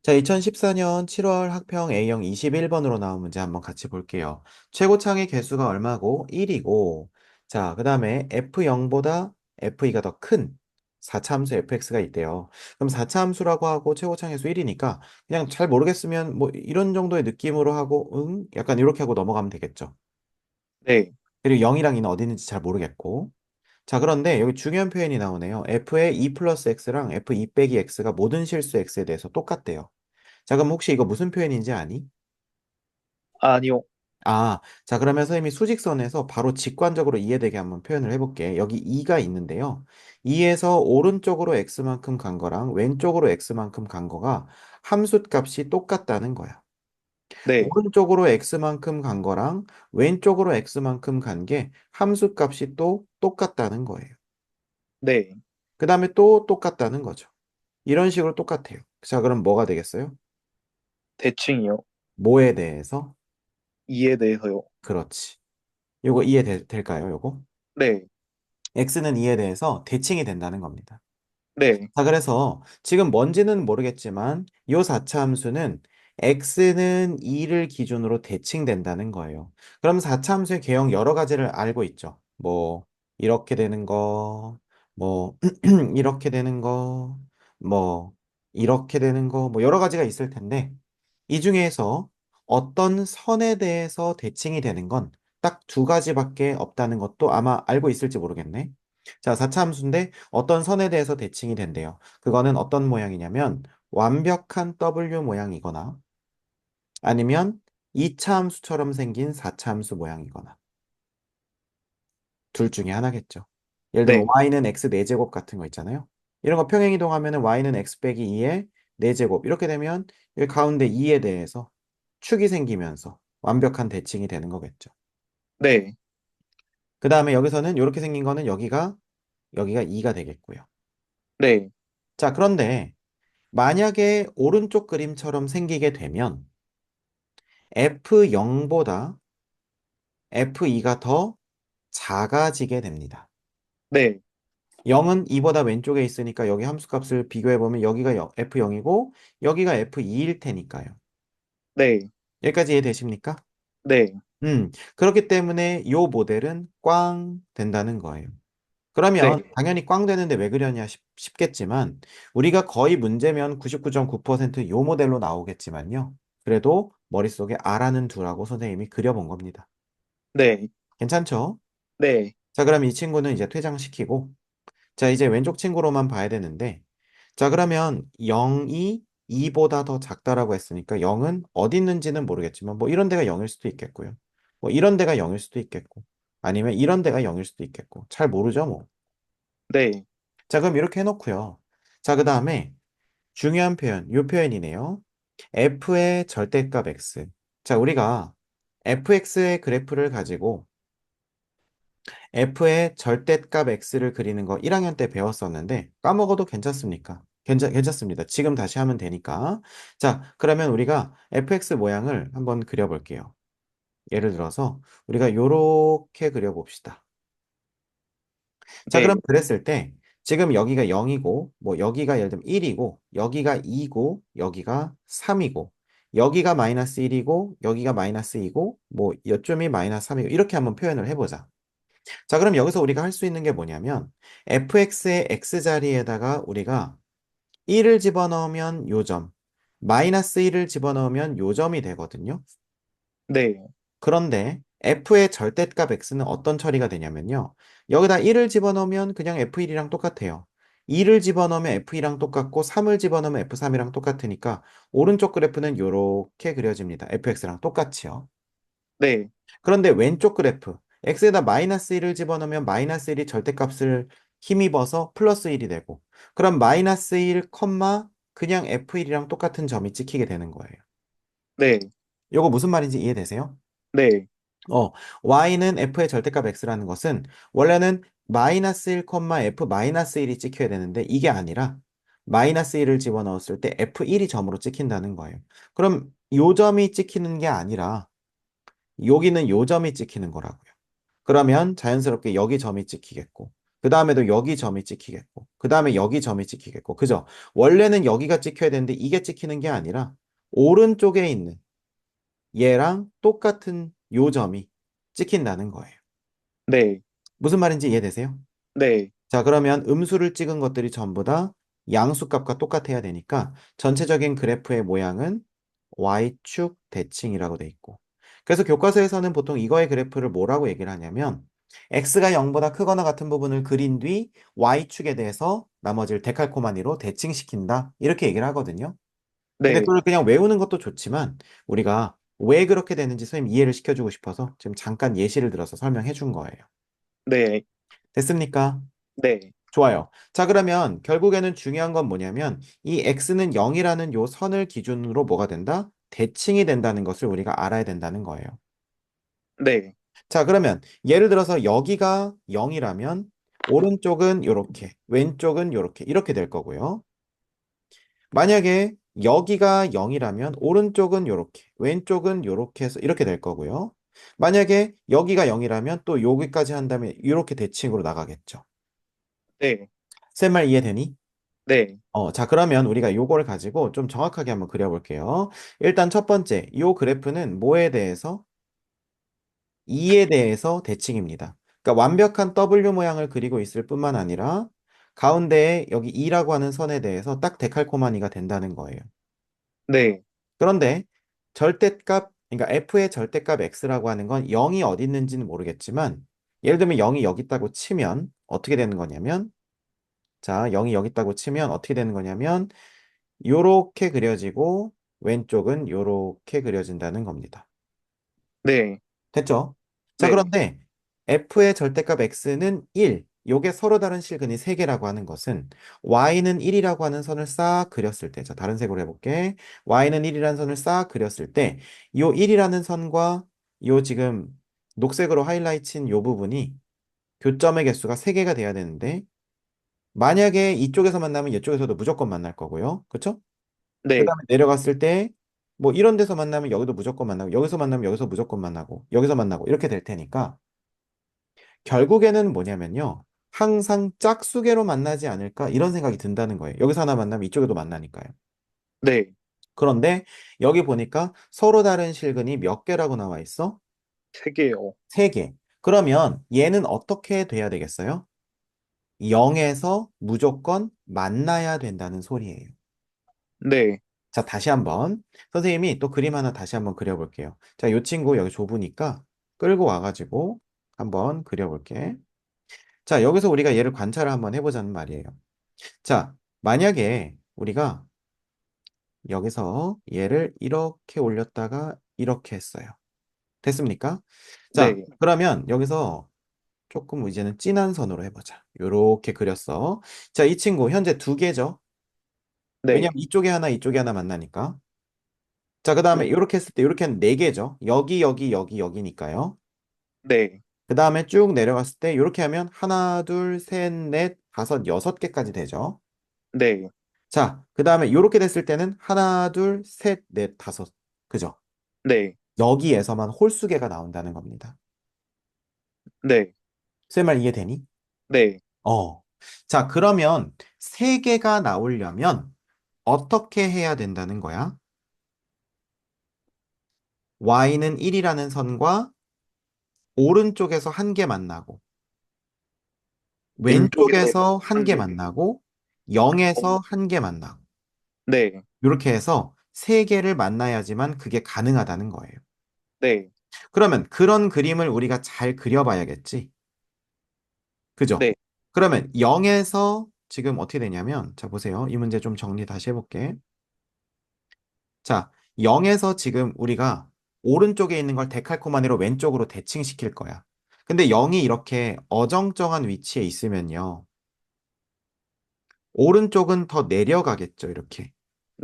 자, 2014년 7월 학평 A형 21번으로 나온 문제 한번 같이 볼게요. 최고창의 개수가 얼마고? 1이고, 자, 그 다음에 F0보다 F2가 더 큰 4차 함수 fx가 있대요. 그럼 4차 함수라고 하고 최고창의 수 1이니까 그냥 잘 모르겠으면 뭐 이런 정도의 느낌으로 하고, 약간 이렇게 하고 넘어가면 되겠죠. 네, 그리고 0이랑 2는 어디 있는지 잘 모르겠고. 자, 그런데 여기 중요한 표현이 나오네요. f의 2 플러스 x랑 f2 빼기 x가 모든 실수 x에 대해서 똑같대요. 자, 그럼 혹시 이거 무슨 표현인지 아니? 아니요. 아, 자, 그러면 선생님이 수직선에서 바로 직관적으로 이해되게 한번 표현을 해볼게. 여기 2가 있는데요. 2에서 오른쪽으로 x만큼 간 거랑 왼쪽으로 x만큼 간 거가 함수 값이 똑같다는 거야. 네, 오른쪽으로 x만큼 간 거랑 왼쪽으로 x만큼 간 게 함수 값이 또 똑같다는 거예요. 네. 그 다음에 또 똑같다는 거죠. 이런 식으로 똑같아요. 자, 그럼 뭐가 되겠어요? 대칭이요. 뭐에 대해서? 이에 대해서요. 그렇지. 요거 이해될까요, 요거? 네, x는 2에 대해서 대칭이 된다는 겁니다. 네, 자, 그래서 지금 뭔지는 모르겠지만 요 4차 함수는 x는 2를 기준으로 대칭된다는 거예요. 그럼 4차 함수의 개형 여러 가지를 알고 있죠. 뭐 이렇게 되는 거, 뭐 이렇게 되는 거, 뭐 이렇게 되는 거, 뭐 여러 가지가 있을 텐데 이 중에서 어떤 선에 대해서 대칭이 되는 건 딱 두 가지밖에 없다는 것도 아마 알고 있을지 모르겠네. 자, 4차 함수인데 어떤 선에 대해서 대칭이 된대요. 그거는 어떤 모양이냐면 완벽한 W 모양이거나 아니면 2차 함수처럼 생긴 4차 함수 모양이거나 둘 중에 하나겠죠. 예를 들면 네, y는 x 4제곱 같은 거 있잖아요. 이런 거 평행이동하면 y는 x 빼기 2의 4제곱 이렇게 되면 이 가운데 2에 대해서 축이 생기면서 완벽한 대칭이 되는 거겠죠. 네, 그 다음에 여기서는 이렇게 생긴 거는 여기가 2가 되겠고요. 네, 자, 그런데 만약에 오른쪽 그림처럼 생기게 되면 F0보다 F2가 더 작아지게 됩니다. 네, 0은 2보다 왼쪽에 있으니까 여기 함수값을 비교해보면 여기가 F0이고 여기가 F2일 테니까요. 네, 여기까지 이해되십니까? 네, 그렇기 때문에 이 모델은 꽝 된다는 거예요. 그러면 네, 당연히 꽝 되는데 왜 그러냐 싶겠지만 우리가 거의 문제면 99.9%요 모델로 나오겠지만요. 그래도 머릿속에 R하는 두라고 선생님이 그려본 겁니다. 네, 괜찮죠? 네, 자, 그럼 이 친구는 이제 퇴장시키고 자, 이제 왼쪽 친구로만 봐야 되는데 자, 그러면 0이 2보다 더 작다라고 했으니까 0은 어디 있는지는 모르겠지만 뭐 이런 데가 0일 수도 있겠고요. 뭐 이런 데가 0일 수도 있겠고 아니면 이런 데가 0일 수도 있겠고 잘 모르죠, 뭐. 네, 자, 그럼 이렇게 해놓고요. 자, 그 다음에 중요한 표현, 이 표현이네요. f의 절대값 x. 자, 우리가 fx의 그래프를 가지고 f의 절대값 x를 그리는 거 1학년 때 배웠었는데 까먹어도 괜찮습니까? 괜찮습니다. 지금 다시 하면 되니까. 자, 그러면 우리가 fx 모양을 한번 그려볼게요. 예를 들어서 우리가 요렇게 그려봅시다. 자, 그럼 네, 그랬을 때 지금 여기가 0이고 뭐 여기가 예를 들면 1이고 여기가 2고 여기가 3이고 여기가 마이너스 1이고 여기가 마이너스 2고 뭐 요점이 마이너스 3이고 이렇게 한번 표현을 해보자. 자, 그럼 여기서 우리가 할 수 있는 게 뭐냐면 fx의 x자리에다가 우리가 1을 집어넣으면 요점, 마이너스 1을 집어넣으면 요점이 되거든요. 네, 그런데 f의 절대값 x는 어떤 처리가 되냐면요. 여기다 1을 집어넣으면 그냥 f1이랑 똑같아요. 2를 집어넣으면 f2랑 똑같고 3을 집어넣으면 f3이랑 똑같으니까 오른쪽 그래프는 이렇게 그려집니다. fx랑 똑같이요. 네, 그런데 왼쪽 그래프 x에다 마이너스 1을 집어넣으면 마이너스 1이 절대값을 힘입어서 플러스 1이 되고 그럼 마이너스 1, 그냥 f1이랑 똑같은 점이 찍히게 되는 거예요. 네, 이거 무슨 말인지 이해되세요? 네, 어, y는 f의 절대값 x라는 것은 원래는 마이너스 1, f 마이너스 1이 찍혀야 되는데 이게 아니라 마이너스 1을 집어넣었을 때 f1이 점으로 찍힌다는 거예요. 그럼 요 점이 찍히는 게 아니라 여기는 요 점이 찍히는 거라고요. 그러면 자연스럽게 여기 점이 찍히겠고 그 다음에도 여기 점이 찍히겠고, 그 다음에 여기 점이 찍히겠고, 그죠? 원래는 여기가 찍혀야 되는데 이게 찍히는 게 아니라 오른쪽에 있는 얘랑 똑같은 요 점이 찍힌다는 거예요. 네. 무슨 말인지 이해되세요? 네. 자, 그러면 음수를 찍은 것들이 전부 다 양수값과 똑같아야 되니까 전체적인 그래프의 모양은 Y축 대칭이라고 돼 있고. 그래서 교과서에서는 보통 이거의 그래프를 뭐라고 얘기를 하냐면 X가 0보다 크거나 같은 부분을 그린 뒤 Y축에 대해서 나머지를 데칼코마니로 대칭시킨다. 이렇게 얘기를 하거든요. 근데 네. 그걸 그냥 외우는 것도 좋지만 우리가 왜 그렇게 되는지 선생님 이해를 시켜주고 싶어서 지금 잠깐 예시를 들어서 설명해 준 거예요. 네. 됐습니까? 네. 좋아요. 자, 그러면 결국에는 중요한 건 뭐냐면 이 x는 0이라는 요 선을 기준으로 뭐가 된다? 대칭이 된다는 것을 우리가 알아야 된다는 거예요. 네. 자, 그러면 예를 들어서 여기가 0이라면 오른쪽은 요렇게, 왼쪽은 요렇게, 이렇게 될 거고요. 만약에 여기가 0이라면 오른쪽은 요렇게, 왼쪽은 요렇게 해서 이렇게 될 거고요. 만약에 여기가 0이라면 또 여기까지 한다면 이렇게 대칭으로 나가겠죠. 네. 쌤 말 이해되니? 네. 자, 그러면 우리가 요거를 가지고 좀 정확하게 한번 그려볼게요. 일단 첫 번째, 요 그래프는 뭐에 대해서? 2에 대해서 대칭입니다. 그러니까 완벽한 W 모양을 그리고 있을 뿐만 아니라 가운데에 여기 2라고 하는 선에 대해서 딱 데칼코마니가 된다는 거예요. 네. 그런데 절대값, 그러니까 F의 절대값 X라고 하는 건 0이 어디 있는지는 모르겠지만 예를 들면 0이 여기 있다고 치면 어떻게 되는 거냐면 자, 0이 여기 있다고 치면 어떻게 되는 거냐면 요렇게 그려지고 왼쪽은 요렇게 그려진다는 겁니다. 네. 됐죠? 자, 네. 그런데 f의 절대값 x는 1. 요게 서로 다른 실근이 3개라고 하는 것은 y는 1이라고 하는 선을 싹 그렸을 때, 자, 다른 색으로 해볼게. y는 1이라는 선을 싹 그렸을 때, 요 1이라는 선과 요 지금 녹색으로 하이라이트인 요 부분이 교점의 개수가 3개가 돼야 되는데, 만약에 이쪽에서 만나면 이쪽에서도 무조건 만날 거고요. 그쵸? 그 네. 다음에 내려갔을 때, 뭐 이런 데서 만나면 여기도 무조건 만나고, 여기서 만나면 여기서 무조건 만나고, 여기서 만나고, 이렇게 될 테니까, 결국에는 뭐냐면요. 항상 짝수계로 만나지 않을까? 이런 생각이 든다는 거예요. 여기서 하나 만나면 이쪽에도 만나니까요. 네. 그런데 여기 보니까 서로 다른 실근이 몇 개라고 나와 있어? 세 개요. 3개. 그러면 얘는 어떻게 돼야 되겠어요? 0에서 무조건 만나야 된다는 소리예요. 네. 자, 다시 한번. 선생님이 또 그림 하나 다시 한번 그려볼게요. 자, 이 친구 여기 좁으니까 끌고 와가지고 한번 그려볼게. 자, 여기서 우리가 얘를 관찰을 한번 해보자는 말이에요. 자, 만약에 우리가 여기서 얘를 이렇게 올렸다가 이렇게 했어요. 됐습니까? 자, 네. 그러면 여기서 조금 이제는 진한 선으로 해보자. 요렇게 그렸어. 자, 이 친구 현재 2개죠? 왜냐면 네. 이쪽에 하나, 이쪽에 하나 만나니까. 자, 그 다음에 네. 이렇게 했을 때 이렇게 하면 4개죠. 여기, 여기, 여기, 여기니까요. 네. 그 다음에 쭉 내려갔을 때 이렇게 하면 하나, 둘, 셋, 넷, 다섯, 6개까지 되죠. 네. 자, 그 다음에 이렇게 됐을 때는 하나, 둘, 셋, 넷, 다섯. 그죠? 네. 여기에서만 홀수계가 나온다는 겁니다. 네. 쌤 말 이해되니? 네. 어. 자, 그러면 3개가 나오려면 어떻게 해야 된다는 거야? y는 1이라는 선과 오른쪽에서 한 개 만나고 왼쪽에서 왼쪽에서 한 한 개 개. 만나고 어, 0에서 한 개 만나고 네. 이렇게 해서 3개를 만나야지만 그게 가능하다는 거예요. 네. 그러면 그런 그림을 우리가 잘 그려봐야겠지. 그죠? 네. 그러면 0에서 지금 어떻게 되냐면, 자, 보세요. 이 문제 좀 정리 다시 해볼게. 자, 0에서 지금 우리가 오른쪽에 있는 걸 데칼코마니로 왼쪽으로 대칭시킬 거야. 근데 0이 이렇게 어정쩡한 위치에 있으면요. 오른쪽은 더 내려가겠죠, 이렇게.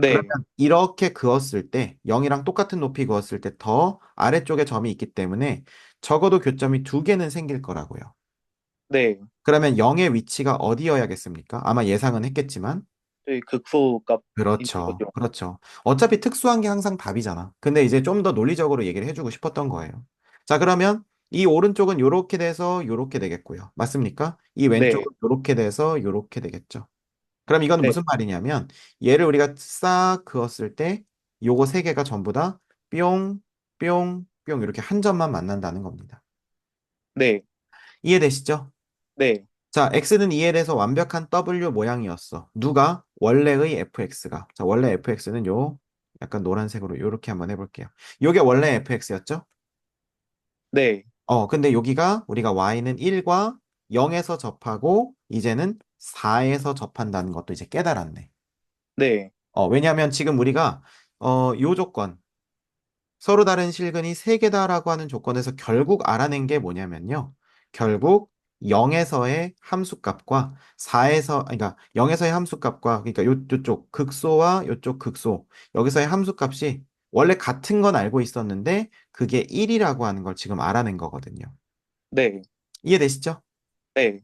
그러면 네. 이렇게 그었을 때, 0이랑 똑같은 높이 그었을 때 더 아래쪽에 점이 있기 때문에 적어도 교점이 2개는 생길 거라고요. 네. 그러면 0의 위치가 어디여야겠습니까? 아마 예상은 했겠지만. 저희 극소 값 있는 그렇죠. 거죠. 그렇죠. 어차피 특수한 게 항상 답이잖아. 근데 이제 좀 더 논리적으로 얘기를 해주고 싶었던 거예요. 자, 그러면 이 오른쪽은 요렇게 돼서 요렇게 되겠고요. 맞습니까? 이 네, 왼쪽은 요렇게 돼서 요렇게 되겠죠. 그럼 이거는 네, 무슨 말이냐면 얘를 우리가 싹 그었을 때 요거 세 개가 전부 다 뿅, 뿅, 뿅 이렇게 한 점만 만난다는 겁니다. 네, 이해되시죠? 네, 자, x는 2에 대해서 완벽한 W 모양이었어. 누가? 원래의 fx가. 자, 원래 fx는 요 약간 노란색으로 요렇게 한번 해볼게요. 요게 원래 fx였죠? 네, 근데 여기가 우리가 y는 1과 0에서 접하고 이제는 4에서 접한다는 것도 이제 깨달았네. 네, 왜냐하면 지금 우리가 요 조건 서로 다른 실근이 3개다라고 하는 조건에서 결국 알아낸 게 뭐냐면요. 결국 0에서의 함수값과 4에서 그러니까 0에서의 함수값과 그러니까 요쪽 극소와 요쪽 극소 여기서의 함수값이 원래 같은 건 알고 있었는데 그게 1이라고 하는 걸 지금 알아낸 거거든요. 네, 이해되시죠? 네,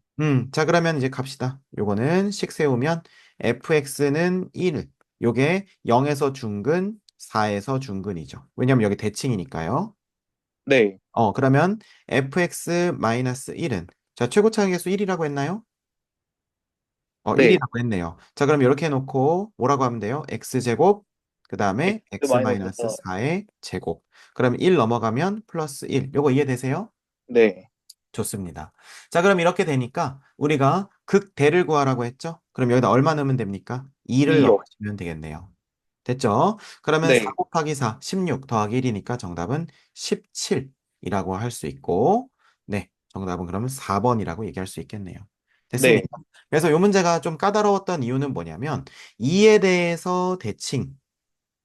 자, 그러면 이제 갑시다. 요거는 식 세우면 fx는 1, 요게 0에서 중근, 4에서 중근이죠. 왜냐면 여기 대칭이니까요. 네, 그러면 fx-1은 자, 최고 차항계수 1이라고 했나요? 네. 1이라고 했네요. 자, 그럼 이렇게 해놓고 뭐라고 하면 돼요? x제곱, 그 다음에 X 마이너스 4. x-4의 제곱. 그럼 1 넘어가면 플러스 1. 요거 이해되세요? 네, 좋습니다. 자, 그럼 이렇게 되니까 우리가 극대를 구하라고 했죠? 그럼 여기다 얼마 넣으면 됩니까? 2를 2요. 넣으시면 되겠네요. 됐죠? 그러면 4 네, 곱하기 4, 16 더하기 1이니까 정답은 17이라고 할 수 있고, 네, 정답은 그러면 4번이라고 얘기할 수 있겠네요. 네, 됐습니까? 그래서 이 문제가 좀 까다로웠던 이유는 뭐냐면, 2에 대해서 대칭,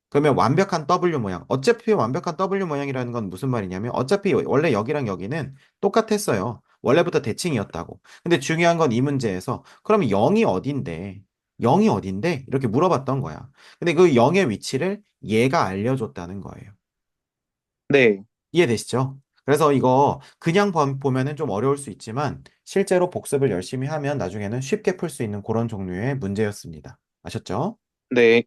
그러면 완벽한 W 모양. 어차피 완벽한 W 모양이라는 건 무슨 말이냐면 어차피 원래 여기랑 여기는 똑같았어요. 원래부터 대칭이었다고. 근데 중요한 건 이 문제에서 그럼 0이 어딘데? 0이 어딘데? 이렇게 물어봤던 거야. 근데 그 0의 위치를 얘가 알려줬다는 거예요. 네, 이해되시죠? 그래서 이거 그냥 보면은 좀 어려울 수 있지만 실제로 복습을 열심히 하면 나중에는 쉽게 풀 수 있는 그런 종류의 문제였습니다. 아셨죠? 네.